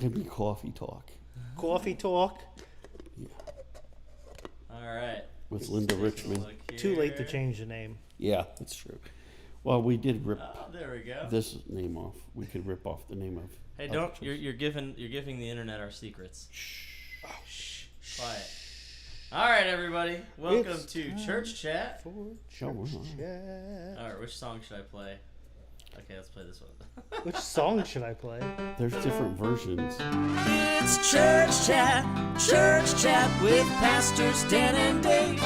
It'd be coffee talk. Coffee talk. Yeah. All right. With Linda Richmond. Too late to change the name. Yeah, that's true. Well, we did rip there we go. this name off. We could rip off the name of. Hey, don't you're giving the internet our secrets. Shh. Oh, shh. Quiet. All right, everybody. Welcome to Church Chat. Show All right, which song should I play? Okay, let's play this one. Which song should I play? There's different versions. It's Church Chat with Pastors Dan and Dave.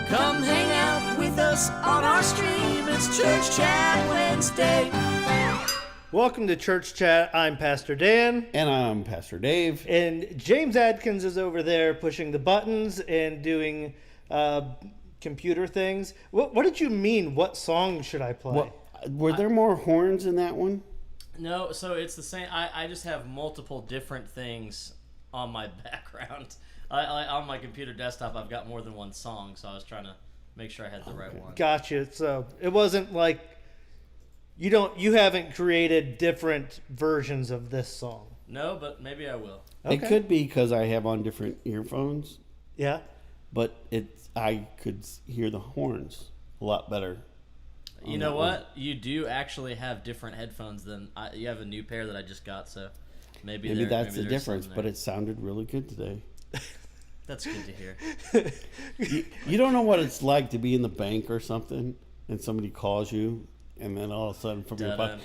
Come hang out with us on our stream. It's Church Chat Wednesday. Welcome to Church Chat. I'm Pastor Dan. And I'm Pastor Dave. And James Adkins is over there pushing the buttons and doing computer things. What did you mean? What song should I play? Were there more horns in that one? No, so it's the same. I just have multiple different things on my background. On my computer desktop, I've got more than one song, so I was trying to make sure I had the right one. Gotcha. So it wasn't like you haven't created different versions of this song. No, but maybe I will. Okay. It could be because I have on different earphones. Yeah. But I could hear the horns a lot better. You know what? You do actually have different headphones than you have a new pair that I just got, so maybe that's the difference. But it sounded really good today. That's good to hear. You don't know what it's like to be in the bank or something, and somebody calls you, and then all of a sudden from your pocket,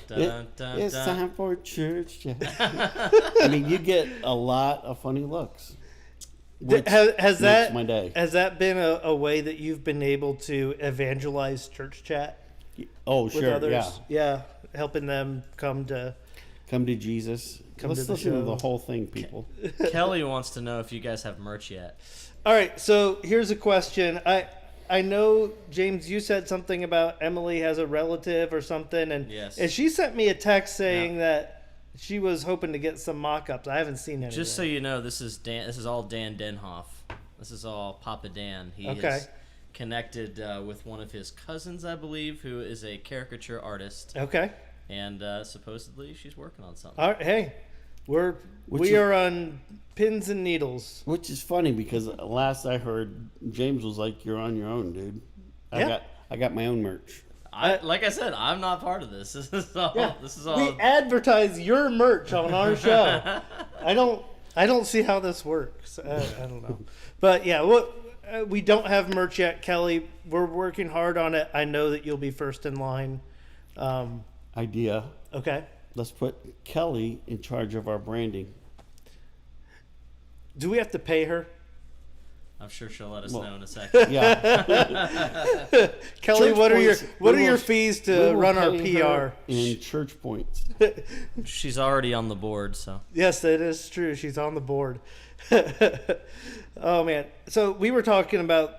it's time for church chat. I mean, you get a lot of funny looks. Has that my day. Has that been a way that you've been able to evangelize Church Chat? Oh, with sure, others? Yeah, helping them come to Jesus. Let's to the listen to show. the whole thing, people. Kelly wants to know if you guys have merch yet. All right, so here's a question. I know, James, you said something about Emily has a relative or something, and yes. And she sent me a text saying that she was hoping to get some mock-ups. I haven't seen anything. Just so you know, this is all Dan Denhoff. This is all Papa Dan. He is connected with one of his cousins, I believe, who is a caricature artist. Okay. And supposedly she's working on something. All right, hey, we are on pins and needles. Which is funny because last I heard, James was like, "You're on your own, dude." I got my own merch. Like I said, I'm not part of this. This is all. Yeah, this is all. We advertise your merch on our show. I don't see how this works. I don't know, but yeah, we don't have merch yet, Kelly. We're working hard on it. I know that you'll be first in line. Idea. Okay. Let's put Kelly in charge of our branding. Do we have to pay her? I'm sure she'll let us know in a second. Yeah. Kelly, Church what points, are your fees to run our PR? In church points. She's already on the board, so. Yes, it is true. She's on the board. Oh man. So we were talking about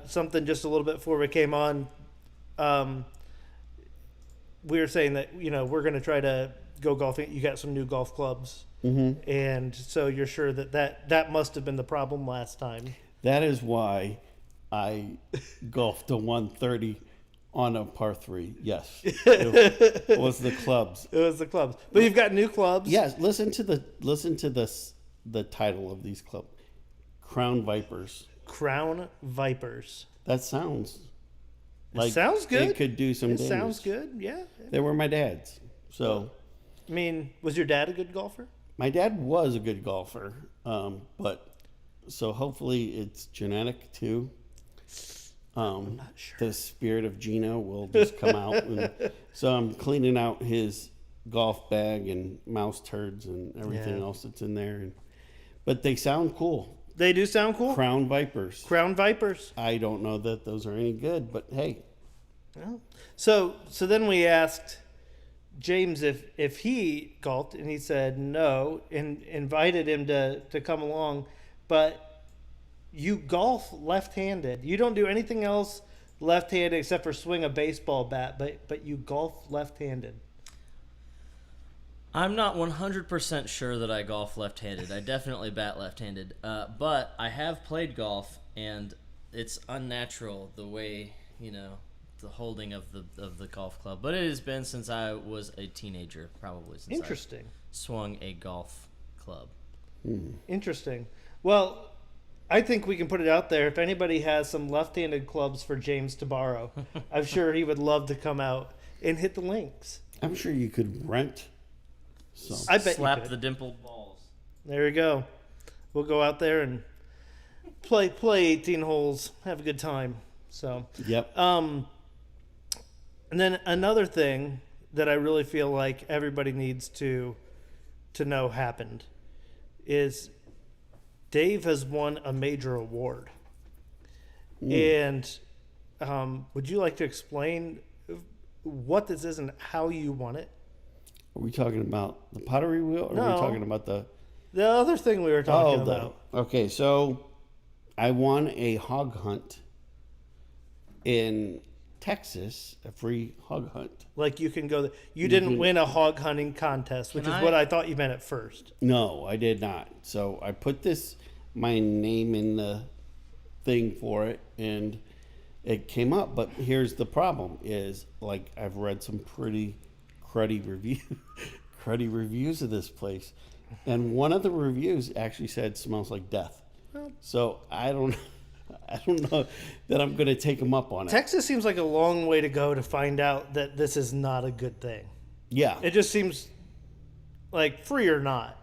something just a little bit before we came on. We were saying that we're going to try to go golfing. You got some new golf clubs, and so you're sure that must have been the problem last time. That is why I golfed a 130 on a par 3. Yes, it was the clubs. It was the clubs, but you've got new clubs. Yes, listen to the title of these clubs: Crown Vipers. Crown Vipers. That sounds. Like sounds good. It could do some damage. Sounds good, yeah. They were my dad's. So, I mean, was your dad a good golfer? My dad was a good golfer, but so hopefully it's genetic too. I'm not sure. The spirit of Gino will just come out. So I'm cleaning out his golf bag and mouse turds and everything else that's in there. But they sound cool. They do sound cool. Crown Vipers. Crown Vipers. I don't know that those are any good, but hey. Well, so then we asked James if he golfed, and he said no, and invited him to come along. But you golf left-handed. You don't do anything else left-handed except for swing a baseball bat, but you golf left-handed. I'm not 100% sure that I golf left-handed. I definitely bat left-handed. But I have played golf, and it's unnatural the way, the holding of the golf club, but it has been since I was a teenager, probably since Interesting. I swung a golf club. Interesting. Well, I think we can put it out there. If anybody has some left-handed clubs for James to borrow, I'm sure he would love to come out and hit the links. I'm sure you could rent some. I bet Slap you could. the dimpled balls. There you go. We'll go out there and play 18 holes, have a good time. So, Yep. and then another thing that I really feel like everybody needs to know happened is Dave has won a major award. And would you like to explain what this is and how you won it? Are we talking about the pottery wheel? Or are we talking about the other thing we were talking about? Okay, so I won a hog hunt in Texas, a free hog hunt. Like you can go. You didn't win a hog hunting contest, which is what I thought you meant at first. No, I did not. So I put my name in the thing for it, and it came up. But here's the problem: is like I've read some pretty cruddy reviews of this place, and one of the reviews actually said smells like death. So I don't know that I'm going to take them up on it. Texas seems like a long way to go to find out that this is not a good thing. Yeah, It just seems like free or not,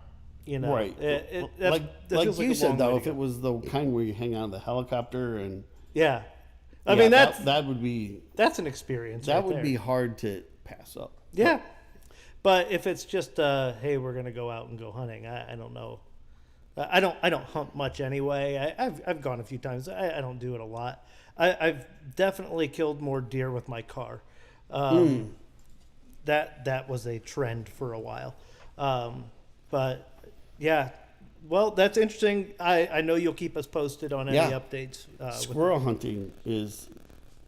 right. That feels like you a said long though, way if to it go. was the kind where you hang out of the helicopter and Yeah. I mean, that would be an experience. that right would there. be hard to pass up. Yeah. But if it's just, hey, we're going to go out and go hunting, I don't know. I don't hunt much anyway. I've gone a few times. I don't do it a lot. I've definitely killed more deer with my car. That was a trend for a while. But yeah, well, that's interesting. I know you'll keep us posted on any updates. Squirrel hunting is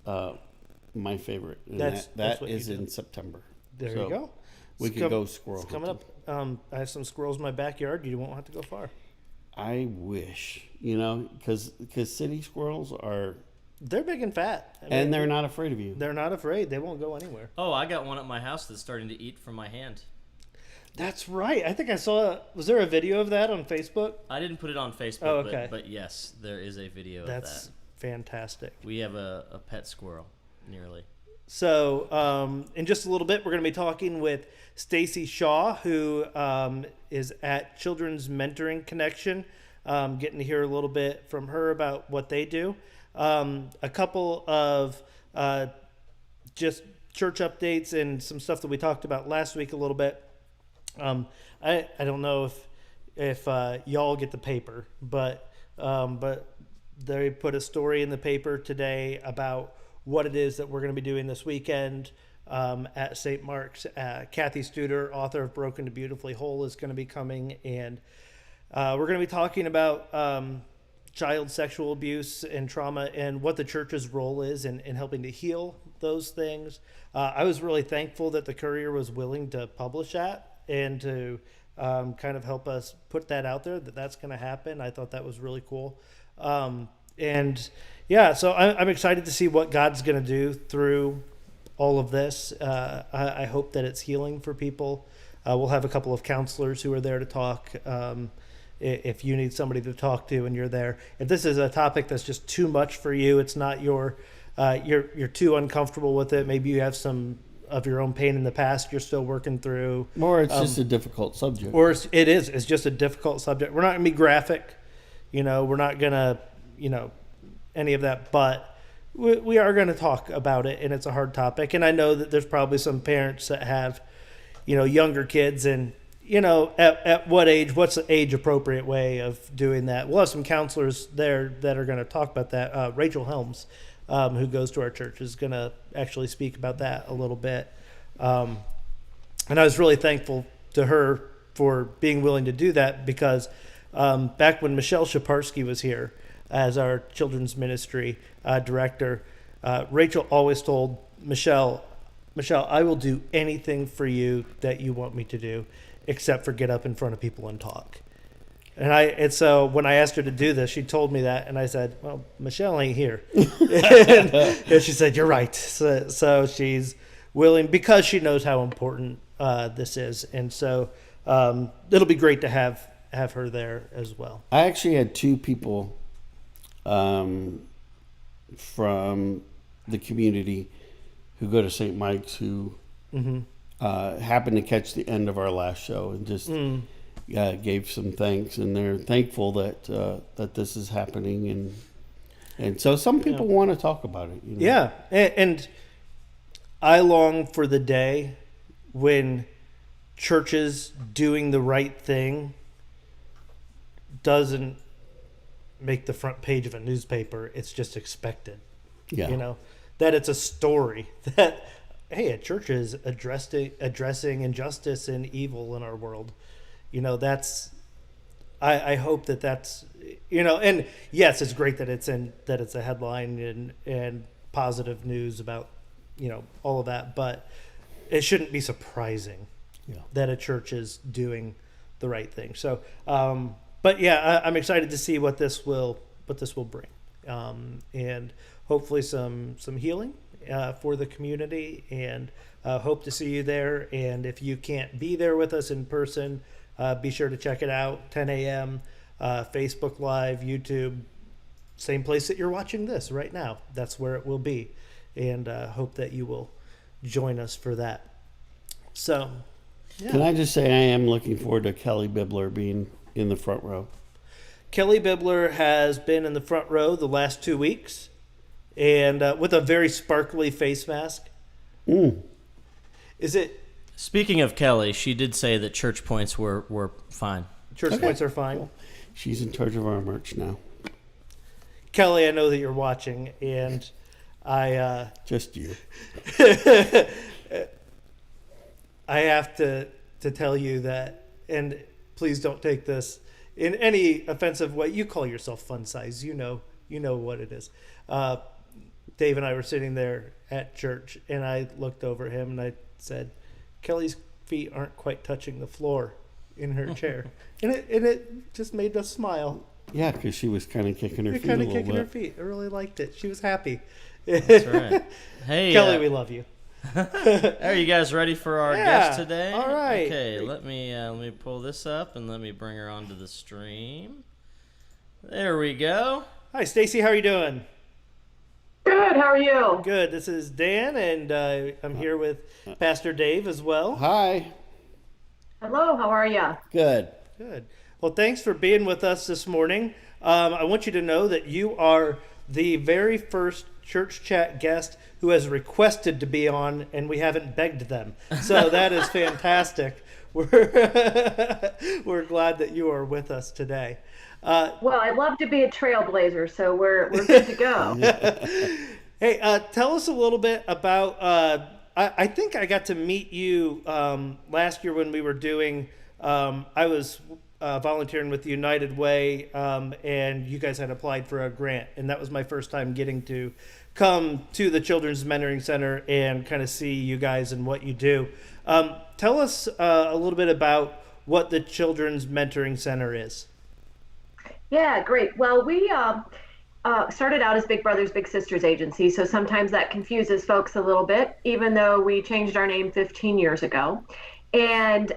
my favorite. And That's that what is you do. in September. There So you go. We It's could go squirrel It's hunting. coming up. I have some squirrels in my backyard. You won't have to go far. I wish, because city squirrels are, They're big and fat. I mean, and they're not afraid of you. They're not afraid. They won't go anywhere. Oh, I got one at my house that's starting to eat from my hand. That's right. I think I saw. Was there a video of that on Facebook? I didn't put it on Facebook, Oh, okay. but yes, there is a video That's of that. fantastic. We have a pet squirrel, nearly. So, in just a little bit, we're going to be talking with Stacy Shaw, who is at Children's Mentoring Connection. Getting to hear a little bit from her about what they do. A couple of just church updates and some stuff that we talked about last week a little bit. I don't know if y'all get the paper, but they put a story in the paper today about what it is that we're going to be doing this weekend at St. Mark's. Kathy Studer, author of Broken to Beautifully Whole, is going to be coming, and we're going to be talking about child sexual abuse and trauma and what the church's role is in helping to heal those things. I was really thankful that the Courier was willing to publish that and to kind of help us put that out there, that's going to happen. I thought that was really cool. And yeah, so I'm excited to see what God's going to do through all of this. I hope that it's healing for people. We'll have a couple of counselors who are there to talk. If you need somebody to talk to and you're there, if this is a topic that's just too much for you, it's not you're too uncomfortable with it. Maybe you have some of your own pain in the past you're still working through. Or it's just a difficult subject. Or it's just a difficult subject. We're not going to be graphic. We're not going to, any of that, but we are going to talk about it, and it's a hard topic. And I know that there's probably some parents that have, younger kids, and, at what age, what's the age appropriate way of doing that? We'll have some counselors there that are going to talk about that. Rachel Helms, who goes to our church, is going to actually speak about that a little bit. And I was really thankful to her for being willing to do that, because back when Michelle Shaparsky was here as our children's ministry director, Rachel always told Michelle, I will do anything for you that you want me to do, except for get up in front of people and talk. And so when I asked her to do this, she told me that, and I said, "Well, Michelle ain't here," and she said, "You're right." So she's willing because she knows how important this is, and so it'll be great to have her there as well. I actually had two people from the community who go to St. Mike's who happened to catch the end of our last show and just gave some thanks, and they're thankful that that this is happening, and so some people want to talk about it. You know? Yeah, and I long for the day when churches doing the right thing doesn't make the front page of a newspaper. It's just expected. Yeah. You know, that it's a story that, hey, a church is addressing injustice and evil in our world. You know, that's, I hope that's, you know, and yes, it's great that it's a headline and positive news about, you know, all of that, but it shouldn't be surprising that a church is doing the right thing. So, but yeah, I'm excited to see what this will bring, and hopefully some healing for the community, and hope to see you there. And if you can't be there with us in person, be sure to check it out. 10 a.m. Facebook Live, YouTube, same place that you're watching this right now. That's where it will be, and hope that you will join us for that. So, yeah. Can I just say I am looking forward to Kelly Bibler being in the front row. Kelly Bibler has been in the front row the last 2 weeks, and with a very sparkly face mask. Is it? Speaking of Kelly, she did say that church points were fine. Church points are fine. Cool. She's in charge of our merch now. Kelly, I know that you're watching, and I just you. I have to tell you that, and please don't take this in any offensive way. You call yourself fun size. You know what it is. Dave and I were sitting there at church, and I looked over him and I said, "Kelly's feet aren't quite touching the floor in her chair," and it just made us smile. Yeah, because she was kind of kicking her feet a little bit. Kind of kicking her feet. I really liked it. She was happy. That's right. Hey, Kelly, we love you. Are you guys ready for our guest today? All right. Okay, let me pull this up and let me bring her onto the stream. There we go. Hi, Stacy. How are you doing? Good. How are you? Good. This is Dan, and I'm here with Pastor Dave as well. Hi. Hello. How are you? Good. Good. Well, thanks for being with us this morning. I want you to know that you are the very first Church Chat guest who has requested to be on, and we haven't begged them. So that is fantastic. We're glad that you are with us today. Well, I'd love to be a trailblazer, so we're good to go. Hey, tell us a little bit about. I think I got to meet you last year when we were doing. I was volunteering with the United Way, and you guys had applied for a grant, and that was my first time getting to come to the Children's Mentoring Center and kind of see you guys and what you do. Tell us a little bit about what the Children's Mentoring Center is. Yeah, great. Well, we started out as Big Brothers Big Sisters agency, so sometimes that confuses folks a little bit, even though we changed our name 15 years ago. And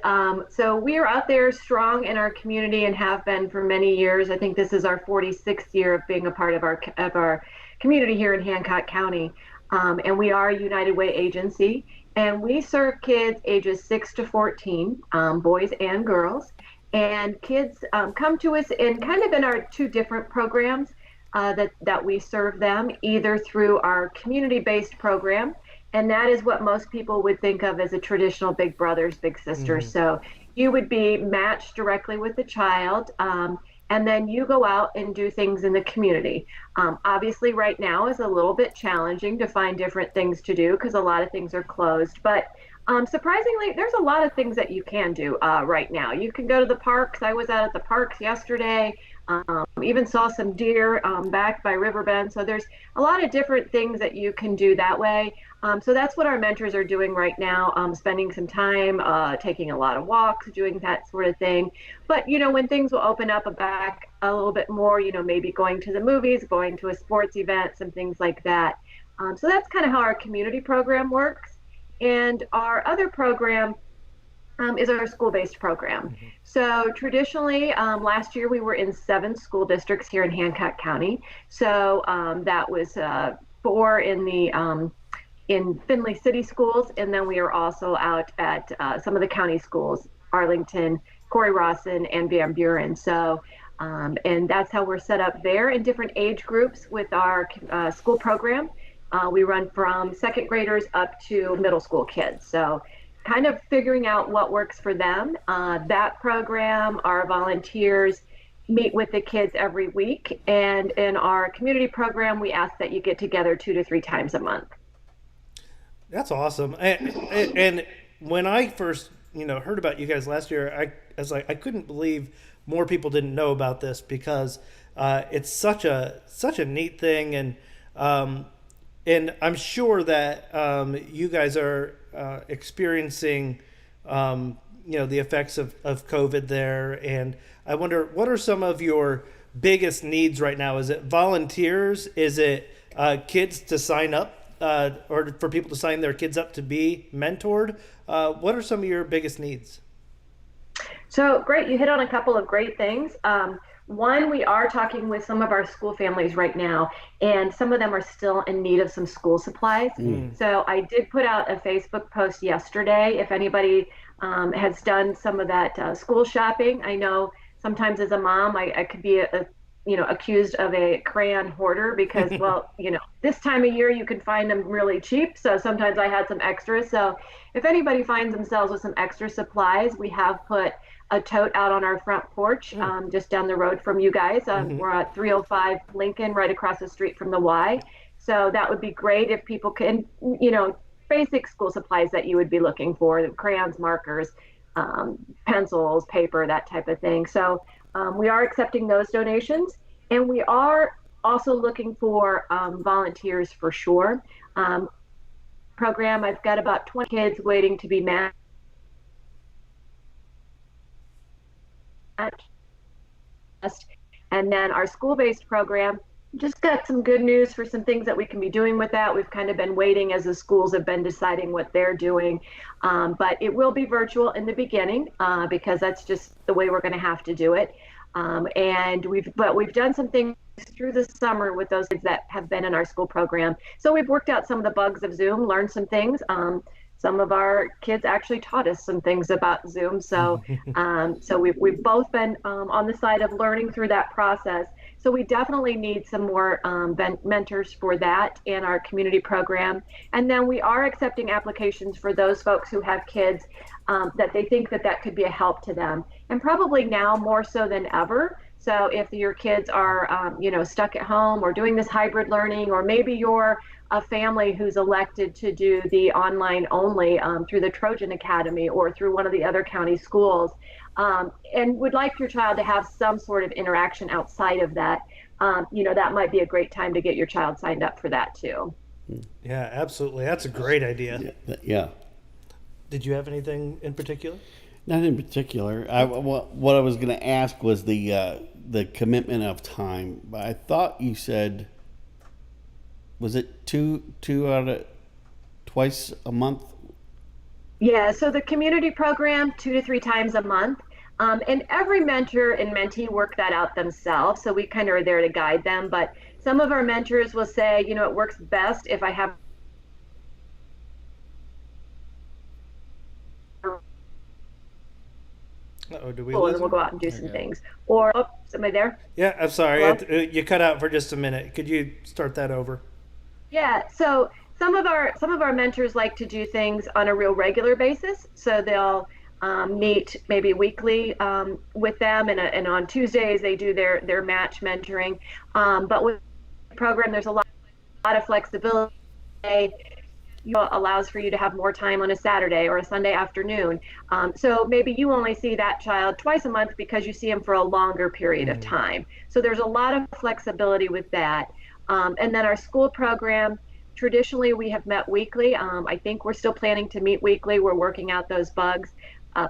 so we are out there strong in our community and have been for many years. I think this is our 46th year of being a part of our community here in Hancock County. And we are a United Way agency, and we serve kids ages 6 to 14, boys and girls. And kids come to us in our two different programs that we serve them, either through our community-based program, and that is what most people would think of as a traditional Big Brothers Big Sisters. Mm-hmm. So you would be matched directly with the child, and then you go out and do things in the community. Obviously, right now is a little bit challenging to find different things to do because a lot of things are closed, but surprisingly, there's a lot of things that you can do right now. You can go to the parks. I was out at the parks yesterday. Even saw some deer back by Riverbend. So there's a lot of different things that you can do that way. So that's what our mentors are doing right now, spending some time, taking a lot of walks, doing that sort of thing. But, when things will open up back a little bit more, maybe going to the movies, going to a sports event, some things like that. So that's kind of how our community program works. And our other program is our school-based program. Mm-hmm. So traditionally, last year we were in 7 school districts here in Hancock County. So that was 4 in Findlay City schools, and then we are also out at some of the county schools, Arlington, Corey Rawson, and Van Buren. So, and that's how we're set up there in different age groups with our school program. We run from second graders up to middle school kids. So kind of figuring out what works for them. That program, our volunteers meet with the kids every week. And in our community program, we ask that you get together 2 to 3 times a month. That's awesome. And when I first, heard about you guys last year, I was like, I couldn't believe more people didn't know about this, because it's such a neat thing. And I'm sure that you guys are experiencing, the effects of COVID there. And I wonder, what are some of your biggest needs right now? Is it volunteers? Is it kids to sign up? Or for people to sign their kids up to be mentored? What are some of your biggest needs? So great, you hit on a couple of great things. One, we are talking with some of our school families right now, and some of them are still in need of some school supplies. So I did put out a Facebook post yesterday. If anybody has done some of that school shopping, I know sometimes as a mom, I could be accused of a crayon hoarder, because, well, this time of year you can find them really cheap. So sometimes I had some extras. So if anybody finds themselves with some extra supplies, we have put a tote out on our front porch, just down the road from you guys. We're at 305 Lincoln, right across the street from the Y. So that would be great if people can, basic school supplies that you would be looking for, crayons, markers, pencils, paper, that type of thing. So we are accepting those donations, and we are also looking for volunteers for sure. Program, I've got about 20 kids waiting to be matched. And then our school-based program, just got some good news for some things that we can be doing with that. We've kind of been waiting as the schools have been deciding what they're doing. But it will be virtual in the beginning, because that's just the way we're going to have to do it. And we've done some things through the summer with those kids that have been in our school program. So we've worked out some of the bugs of Zoom, learned some things. Some of our kids actually taught us some things about Zoom. So so we've both been on the side of learning through that process. So we definitely need some more mentors for that in our community program. And then we are accepting applications for those folks who have kids that they think that could be a help to them. And probably now more so than ever. So if your kids are, stuck at home or doing this hybrid learning, or maybe you're a family who's elected to do the online only through the Trojan Academy or through one of the other county schools, and would like your child to have some sort of interaction outside of that, that might be a great time to get your child signed up for that too. Yeah, absolutely. That's a great idea. Yeah. Did you have anything in particular? Not in particular. What I was going to ask was the commitment of time. But I thought you said, was it twice a month? Yeah, so the community program, 2 to 3 times a month. And every mentor and mentee work that out themselves. So we kind of are there to guide them. But some of our mentors will say, it works best if I have do we and lose then we'll go out and do some things. Or, somebody there? Yeah, I'm sorry. You cut out for just a minute. Could you start that over? Yeah, so some of our mentors like to do things on a real regular basis. So they'll meet maybe weekly with them, and on Tuesdays they do their match mentoring. But with the program, there's a lot of flexibility. allows for you to have more time on a Saturday or a Sunday afternoon. So maybe you only see that child twice a month because you see him for a longer period of time. So there's a lot of flexibility with that. And then our school program, traditionally we have met weekly. I think we're still planning to meet weekly. We're working out those bugs.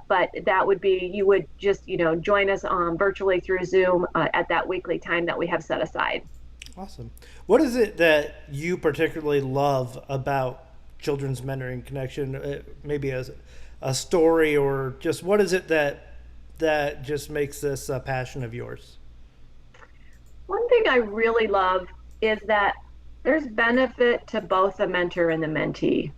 But that would be, you would just, join us virtually through Zoom at that weekly time that we have set aside. Awesome. What is it that you particularly love about Children's Mentoring Connection? Maybe as a story, or just what is it that just makes this a passion of yours? One thing I really love is that there's benefit to both the mentor and the mentee.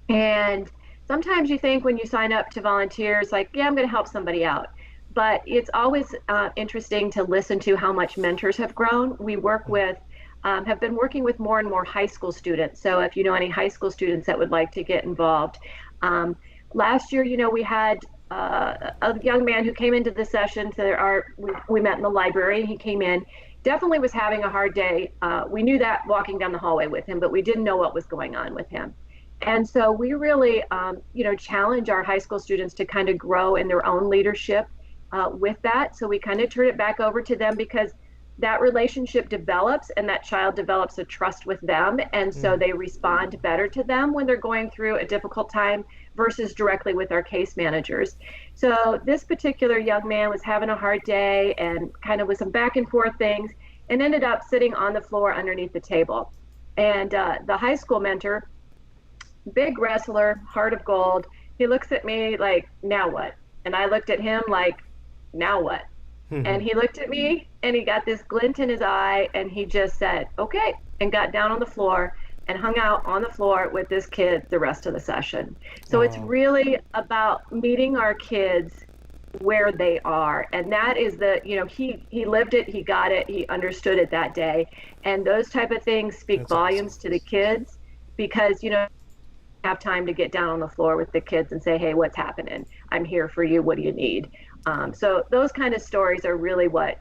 And sometimes you think when you sign up to volunteer, it's like, yeah, I'm going to help somebody out. But it's always interesting to listen to how much mentors have grown. We work with, have been working with more and more high school students. So if you know any high school students that would like to get involved. Last year, we had a young man who came into the session. We met in the library. He came in, definitely was having a hard day. We knew that walking down the hallway with him, but we didn't know what was going on with him. And so we really, challenge our high school students to kind of grow in their own leadership with that. So we kind of turn it back over to them, because that relationship develops and that child develops a trust with them. And so they respond better to them when they're going through a difficult time versus directly with our case managers. So this particular young man was having a hard day and kind of with some back and forth things, and ended up sitting on the floor underneath the table. And the high school mentor, big wrestler, heart of gold, he looks at me like, now what? And I looked at him like, now what? And he looked at me and he got this glint in his eye, and he just said, okay, and got down on the floor and hung out on the floor with this kid the rest of the session. So it's really about meeting our kids where they are. And that is he lived it, he got it, he understood it that day. And those type of things speak volumes to the kids, because, have time to get down on the floor with the kids and say, hey, what's happening? I'm here for you. What do you need? So those kind of stories are really what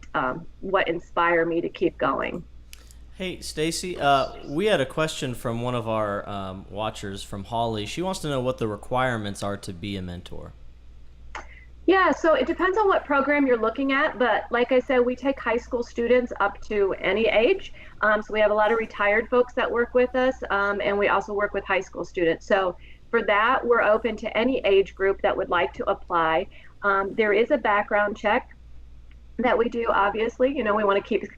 inspire me to keep going. Hey, Stacy, we had a question from one of our watchers, from Holly. She wants to know what the requirements are to be a mentor. Yeah, so it depends on what program you're looking at, but like I said, we take high school students up to any age. So we have a lot of retired folks that work with us, and we also work with high school students. So for that, we're open to any age group that would like to apply. There is a background check that we do, obviously. We want to keep it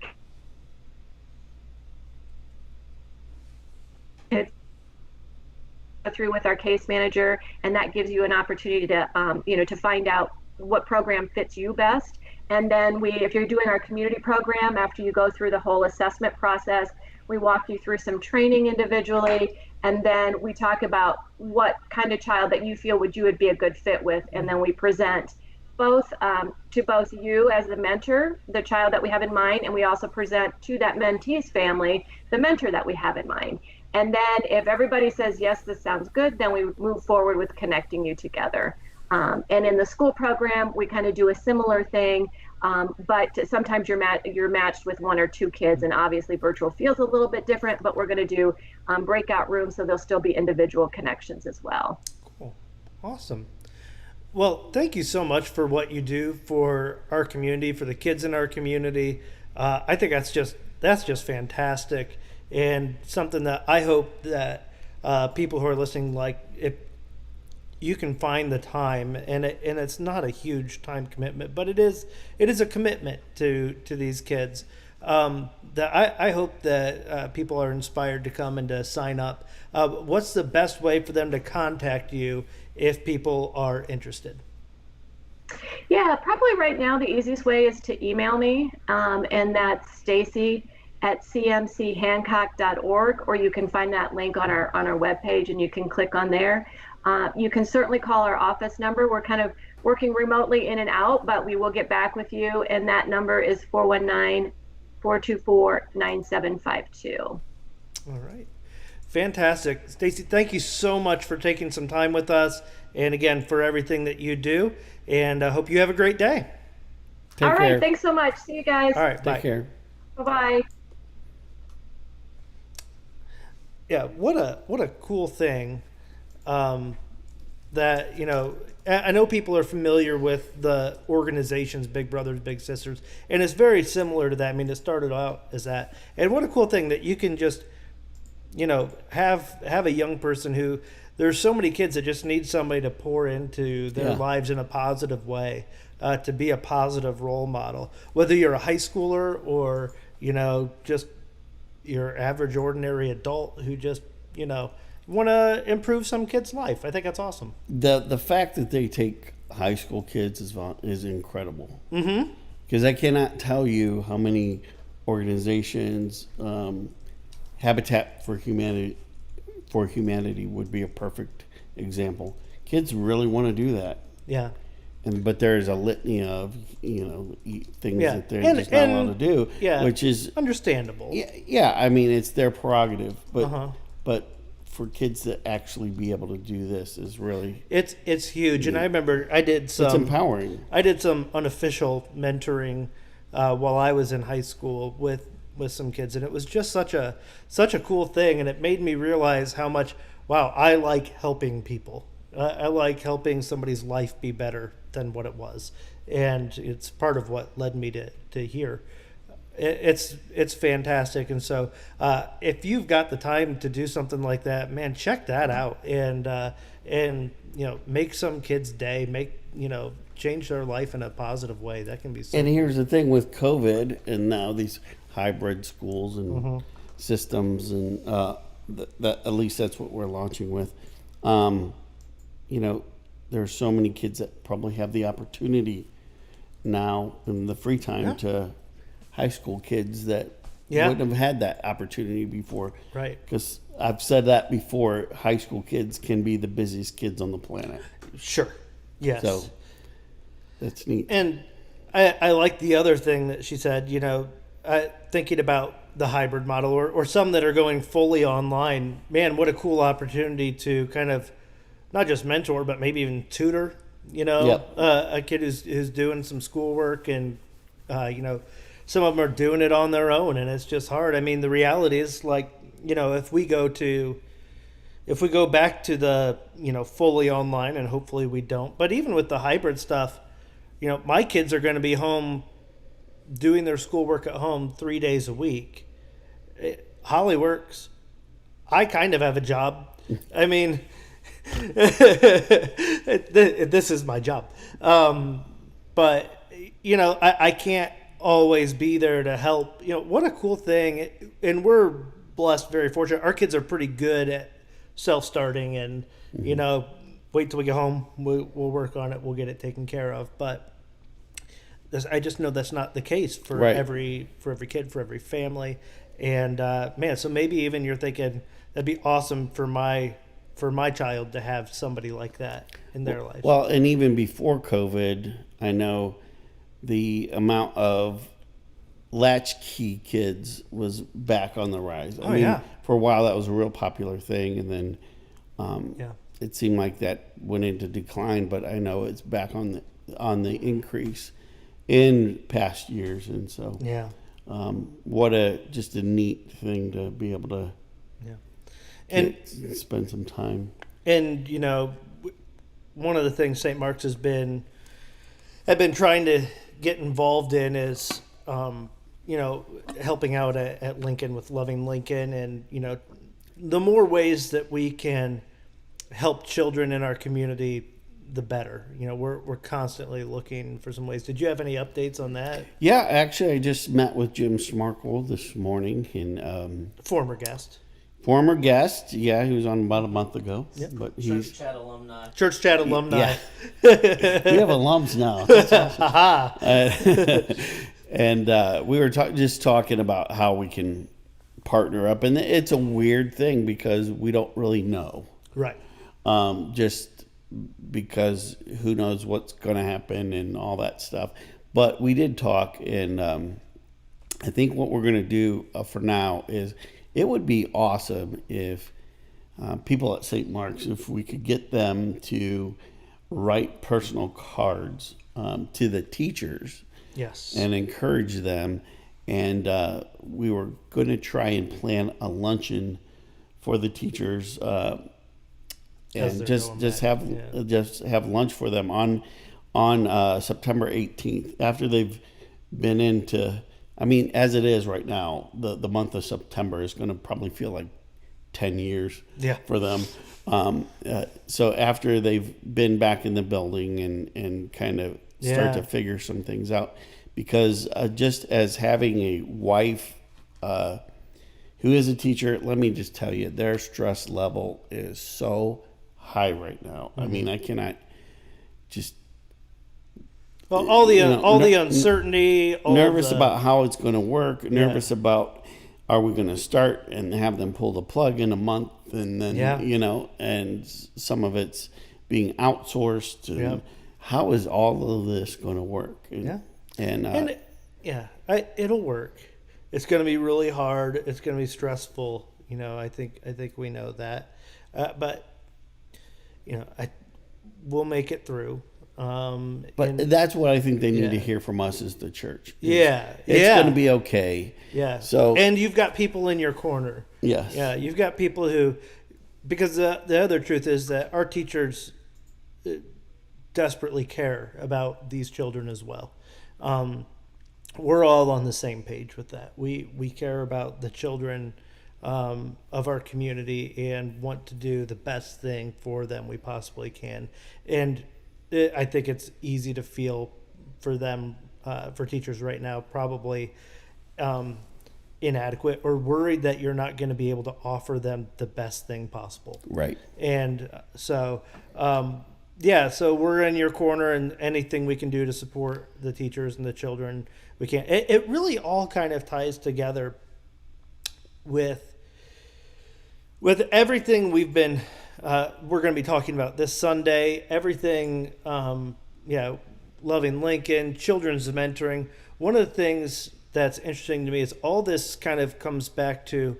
through with our case manager, and that gives you an opportunity to to find out what program fits you best. And then if you're doing our community program, after you go through the whole assessment process, we walk you through some training individually, and then we talk about what kind of child that you feel you would be a good fit with, and then we present both to both you as the mentor, the child that we have in mind, and we also present to that mentee's family the mentor that we have in mind. And then if everybody says, yes, this sounds good, then we move forward with connecting you together. And in the school program, we kind of do a similar thing, but sometimes you're matched with one or two kids, and obviously virtual feels a little bit different, but we're going to do breakout rooms, so there'll still be individual connections as well. Cool. Awesome. Well, thank you so much for what you do for our community, for the kids in our community. I think that's just fantastic. And something that I hope that people who are listening, like, if you can find the time, and it's not a huge time commitment, but it is a commitment to these kids. That I hope that people are inspired to come and to sign up. What's the best way for them to contact you if people are interested? Yeah, probably right now the easiest way is to email me, and that's Stacy@cmchancock.org, or you can find that link on our webpage and you can click on there. You can certainly call our office number. We're kind of working remotely in and out, but we will get back with you, and that number is 419-424-9752. All right. Fantastic. Stacy, thank you so much for taking some time with us, and again, for everything that you do, and I hope you have a great day. All right, thanks so much. See you guys. All right, bye. Take care. Bye-bye. Yeah, what a cool thing. That, you know, I know people are familiar with the organizations Big Brothers Big Sisters, and it's very similar to that. I mean, it started out as that, and what a cool thing that you can just, you know, have a young person who, there's so many kids that just need somebody to pour into their lives in a positive way, to be a positive role model, whether you're a high schooler or, you know, just your average ordinary adult who just, you know, want to improve some kid's life. I think that's awesome. The fact that they take high school kids is incredible. Mm-hmm. Because I cannot tell you how many organizations, Habitat for Humanity would be a perfect example. Kids really want to do that. Yeah. But there's a litany of, you know, things that they're just not allowed to do, which is understandable. Yeah. I mean, it's their prerogative, but for kids to actually be able to do this is really it's huge. And I remember it's empowering. I did some unofficial mentoring while I was in high school with some kids, and it was just such a cool thing, and it made me realize how much I like helping people. I like helping somebody's life be better than what it was, and it's part of what led me to here. It's fantastic, and so if you've got the time to do something like that, man, check that out, and you know, make some kid's day, change their life in a positive way. That can be so and here's the thing with COVID and now these hybrid schools and systems, and that at least that's what we're launching with. You know, there's so many kids that probably have the opportunity now in the free time to high school kids that wouldn't have had that opportunity before. Right. Because I've said that before, high school kids can be the busiest kids on the planet. Sure. Yes. So that's neat. And I like the other thing that she said, you know, thinking about the hybrid model or some that are going fully online. Man, what a cool opportunity to kind of not just mentor, but maybe even tutor, you know, a kid who's doing some schoolwork, and, you know, some of them are doing it on their own, and it's just hard. I mean, the reality is, like, you know, if we go back to the, you know, fully online, and hopefully we don't, but even with the hybrid stuff, you know, my kids are going to be home doing their schoolwork at home 3 days a week. Holly works. I kind of have a job. I mean, this is my job. But, you know, I can't always be there to help. You know, what a cool thing. And we're blessed, very fortunate. Our kids are pretty good at self-starting, and, you know, wait till we get home. We'll work on it. We'll get it taken care of. But I just know that's not the case for every kid, for every family. And, man, so maybe even you're thinking that'd be awesome for my child to have somebody like that in their life. Well, and even before COVID, I know the amount of latchkey kids was back on the rise. I mean, for a while that was a real popular thing, and then it seemed like that went into decline. But I know it's back on the increase in past years, and so what just a neat thing to be able to and spend some time. And, you know, one of the things St. Mark's have been trying to get involved in is, you know, helping out at Lincoln with Loving Lincoln. And, you know, the more ways that we can help children in our community, the better. You know, we're constantly looking for some ways. Did you have any updates on that? Yeah, actually, I just met with Jim Smarkle this morning. And former guest, he was on about a month ago. Yep. But he's Church Chat alumni. Church Chat alumni. Yeah. We have alums now. That's awesome. And we were just talking about how we can partner up, and it's a weird thing because we don't really know. Right. Just because who knows what's going to happen and all that stuff. But we did talk, and I think what we're going to do for now is it would be awesome if people at St. Mark's, if we could get them to write personal cards to the teachers. Yes. And encourage them. And we were going to try and plan a luncheon for the teachers, As and they're just going just back, have just have lunch for them on September 18th after they've been into. I mean, as it is right now, the month of September is going to probably feel like 10 years for them. So after they've been back in the building and kind of start to figure some things out, because just as having a wife who is a teacher, let me just tell you, their stress level is so high right now. I mean, I cannot just. Well, all the uncertainty, nervous about how it's going to work. Nervous about, are we going to start and have them pull the plug in a month, and then and some of it's being outsourced. And how is all of this going to work? It'll work. It's going to be really hard. It's going to be stressful. I think we know that, but we'll make it through. But that's what I think they need to hear from us as the church. It's going to be okay. Yeah. So, and you've got people in your corner. Yes. Yeah. You've got people who, because the other truth is that our teachers desperately care about these children as well. We're all on the same page with that. We care about the children of our community and want to do the best thing for them we possibly can. And I think it's easy to feel for them, for teachers right now, probably inadequate or worried that you're not going to be able to offer them the best thing possible. Right. And so, so we're in your corner, and anything we can do to support the teachers and the children, we can. It really all kind of ties together with everything we're going to be talking about this Sunday. Everything, Loving Lincoln, children's mentoring. One of the things that's interesting to me is all this kind of comes back to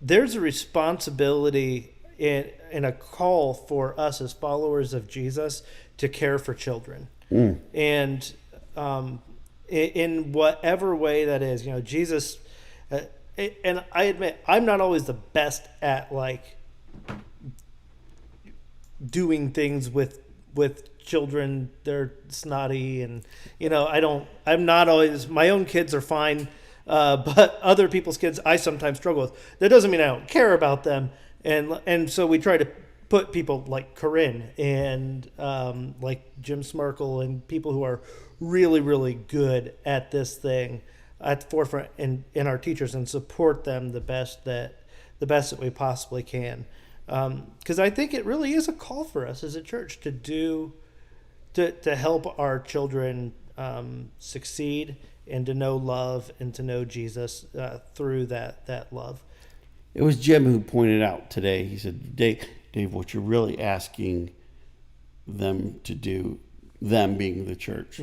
there's a responsibility and a call for us as followers of Jesus to care for children. And in whatever way that is, Jesus, and I admit I'm not always the best at doing things with children. They're snotty, and I'm not always, my own kids are fine, but other people's kids I sometimes struggle with. That doesn't mean I don't care about them, and so we try to put people like Corinne and like Jim Smarkle and people who are really, really good at this thing at the forefront in our teachers, and support them the best that we possibly can. Because I think it really is a call for us as a church to help our children succeed and to know love and to know Jesus through that love. It was Jim who pointed out today. He said, Dave, what you're really asking them to do, them being the church,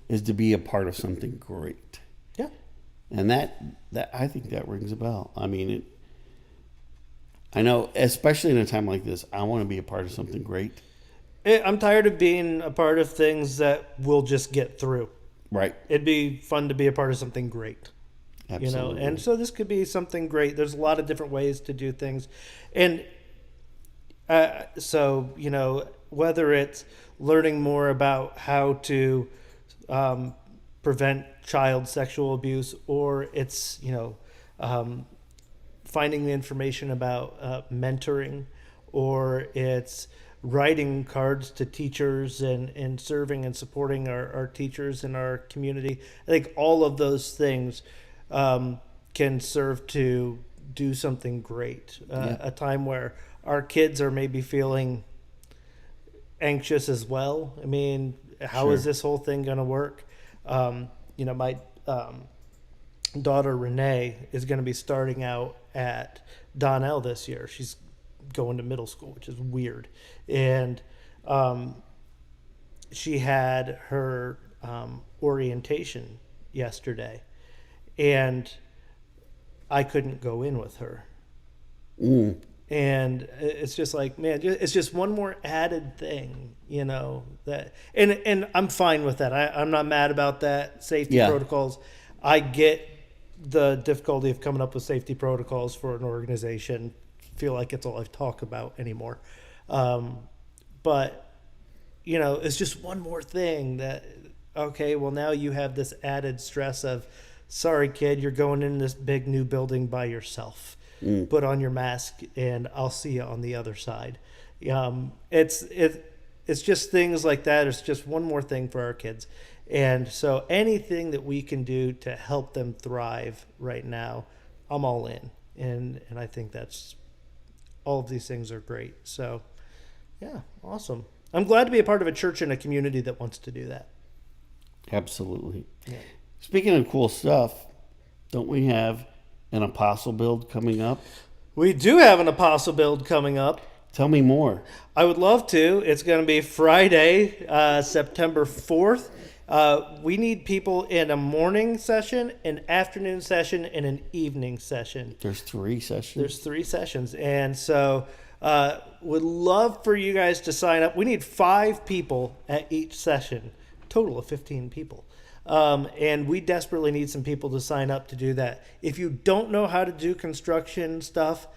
is to be a part of something great. Yeah. And that I think that rings a bell. I mean, I know, especially in a time like this, I want to be a part of something great. I'm tired of being a part of things that we'll just get through. Right. It'd be fun to be a part of something great. Absolutely. And so this could be something great. There's a lot of different ways to do things. And whether it's learning more about how to prevent child sexual abuse, or it's, finding the information about mentoring, or it's writing cards to teachers and serving and supporting our teachers in our community. I think all of those things can serve to do something great. A time where our kids are maybe feeling anxious as well. I mean, how is this whole thing going to work? My daughter Renee is going to be starting out at Donnell this year. She's going to middle school, which is weird. And she had her orientation yesterday, and I couldn't go in with her. And it's just like, man, it's just one more added thing, that, and I'm fine with that. I'm not mad about that. Safety protocols. I get the difficulty of coming up with safety protocols for an organization. Feel like it's all I talk about anymore. But, it's just one more thing that, okay, well, now you have this added stress of, sorry, kid, you're going in this big new building by yourself. Put on your mask, and I'll see you on the other side. It's just things like that. It's just one more thing for our kids. And so anything that we can do to help them thrive right now, I'm all in. And I think that's all of these things are great. So, yeah, awesome. I'm glad to be a part of a church and a community that wants to do that. Absolutely. Yeah. Speaking of cool stuff, don't we have an apostle build coming up? We do have an apostle build coming up. Tell me more. I would love to. It's going to be Friday, September 4th. We need people in a morning session, an afternoon session, and an evening session. There's 3 sessions? There's 3 sessions. And so would love for you guys to sign up. We need 5 people at each session, total of 15 people. And we desperately need some people to sign up to do that. If you don't know how to do construction stuff,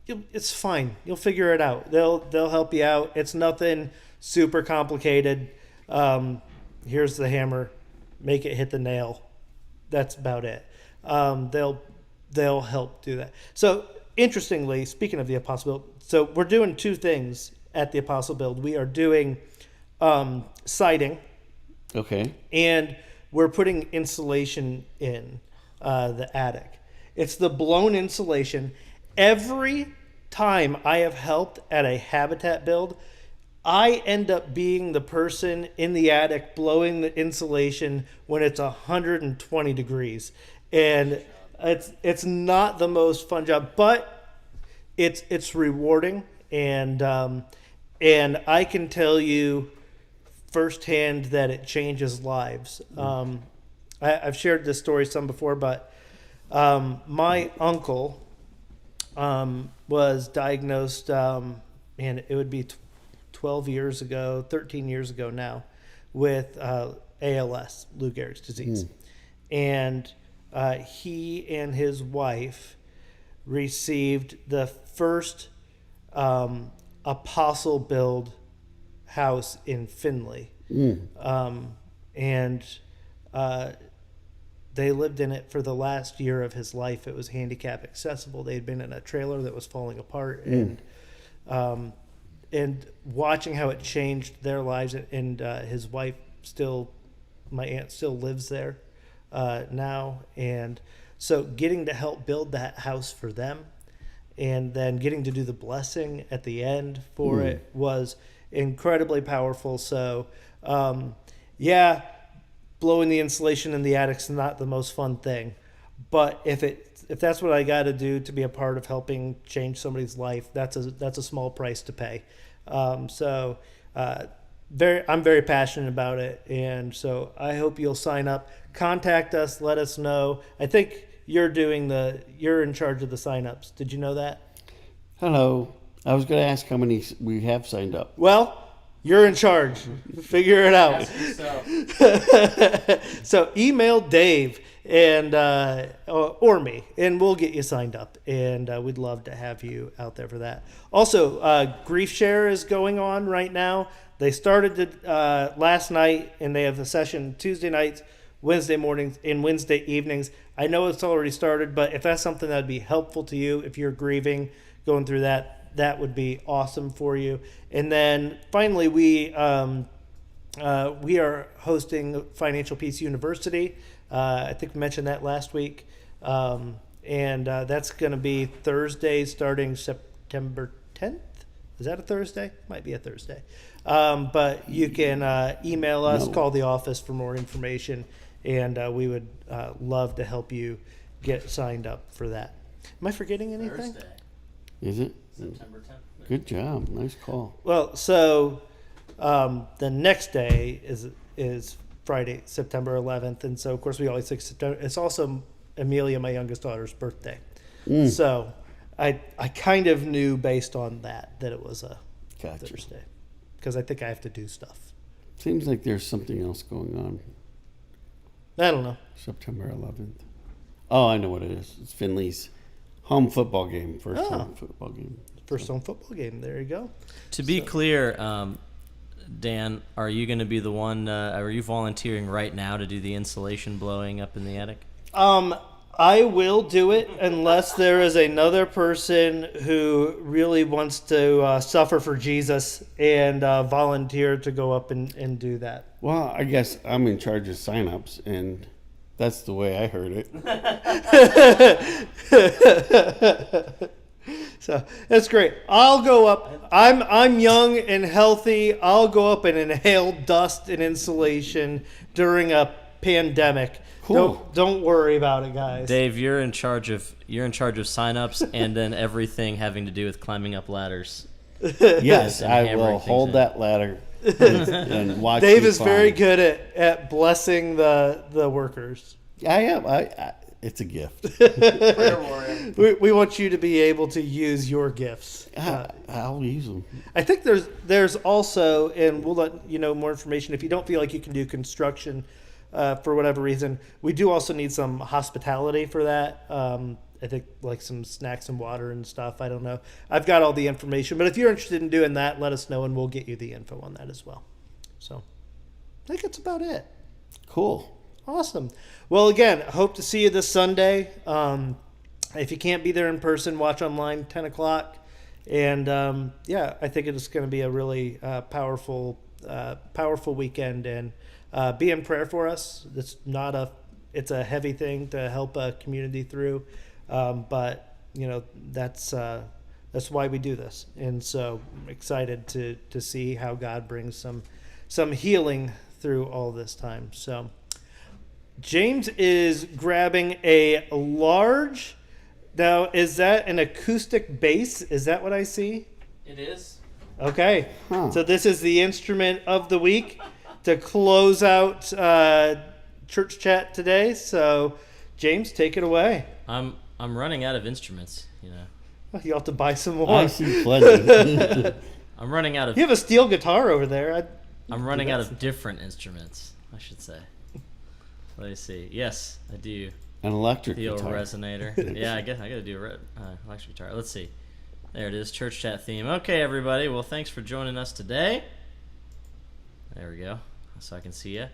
it's fine. You'll figure it out. They'll help you out. It's nothing super complicated. Here's the hammer. Make it hit the nail. That's about it. They'll help do that. So interestingly, speaking of the Apostle Build, so we're doing 2 things at the Apostle Build. We are doing siding. Okay. And we're putting insulation in the attic. It's the blown insulation. Every time I have helped at a habitat build, I end up being the person in the attic blowing the insulation when it's 120 degrees. And it's not the most fun job, but it's rewarding. And I can tell you firsthand that it changes lives. I've shared this story some before, but my uncle was diagnosed, and it would be 13 years ago now, with ALS, Lou Gehrig's disease. And he and his wife received the first Apostle Build house in Findlay. And they lived in it for the last year of his life. It was handicap accessible. They had been in a trailer that was falling apart, and watching how it changed their lives. And his wife my aunt still lives there now. And so getting to help build that house for them, and then getting to do the blessing at the end for it was incredibly powerful. So, blowing the insulation in the attic's not the most fun thing, but if that's what I got to do to be a part of helping change somebody's life, that's a small price to pay. I'm very passionate about it, and so I hope you'll sign up. Contact us, let us know. I think you're in charge of the sign-ups. Did you know that? Hello. I was going to ask how many we have signed up. Well, you're in charge. Figure it out. So email Dave and or me, and we'll get you signed up. And we'd love to have you out there for that. Also, Grief Share is going on right now. They started it last night, and they have a session Tuesday nights, Wednesday mornings, and Wednesday evenings. I know it's already started, but if that's something that would be helpful to you, if you're grieving, going through that would be awesome for you. And then finally, we are hosting Financial Peace University. I think we mentioned that last week. And that's going to be Thursday starting September 10th. Is that a Thursday? Might be a Thursday. But you can email us, call the office for more information, and we would love to help you get signed up for that. Am I forgetting anything? Thursday. Is it? September 10th. Good job. Nice call. Well, so the next day is Friday, September 11th, and so of course we always say September. It's also Amelia, my youngest daughter's birthday. So I kind of knew based on that it was a Thursday, because I think I have to do stuff. Seems like there's something else going on. I don't know. September 11th. Oh, I know what it is. It's Finley's home football game. First home football game. First home football game. There you go. To be clear, Dan, are you going to be the one? Are you volunteering right now to do the insulation blowing up in the attic? I will do it unless there is another person who really wants to suffer for Jesus and volunteer to go up and do that. Well, I guess I'm in charge of signups, and that's the way I heard it. So that's great. I'll go up. I'm young and healthy. I'll go up and inhale dust and insulation during a pandemic. Cool. Don't worry about it, guys. Dave, you're in charge of signups and then everything having to do with climbing up ladders. Yes, And I hammering will things hold in. that ladder and watch. Dave you is very climb. good at blessing the workers. I am. It's a gift. We want you to be able to use your gifts. I'll use them. I think there's also, and we'll let you know more information if you don't feel like you can do construction for whatever reason. We do also need some hospitality for that. I think like some snacks and water and stuff. I don't know. I've got all the information, but if you're interested in doing that, let us know and we'll get you the info on that as well. So I think that's about it. Cool. Awesome. Well, again, hope to see you this Sunday. If you can't be there in person, watch online 10 o'clock. And I think it's going to be a really powerful weekend. And be in prayer for us. It's a heavy thing to help a community through, but that's why we do this. And so I'm excited to see how God brings some healing through all this time. So. James is grabbing a large. Now, is that an acoustic bass? Is that what I see? It is. Okay. Huh. So this is the instrument of the week to close out church chat today. So, James, take it away. I'm running out of instruments. You have to buy some more. I see plenty. I'm running out of. You have a steel guitar over there. I'm running out of different instruments, I should say. Let me see. Yes, I do. An electric The old guitar. resonator. Yeah, I guess I got to do electric guitar. Let's see. There it is, church chat theme. Okay, everybody. Well, thanks for joining us today. There we go, so I can see you.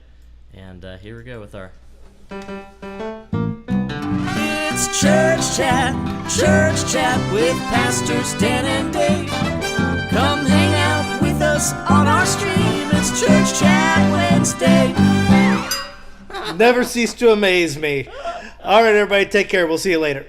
And here we go with our. It's church chat with Pastors Dan and Dave. Come hang out with us on our stream. It's Church Chat Wednesday. Never cease to amaze me. All right, everybody, take care. We'll see you later.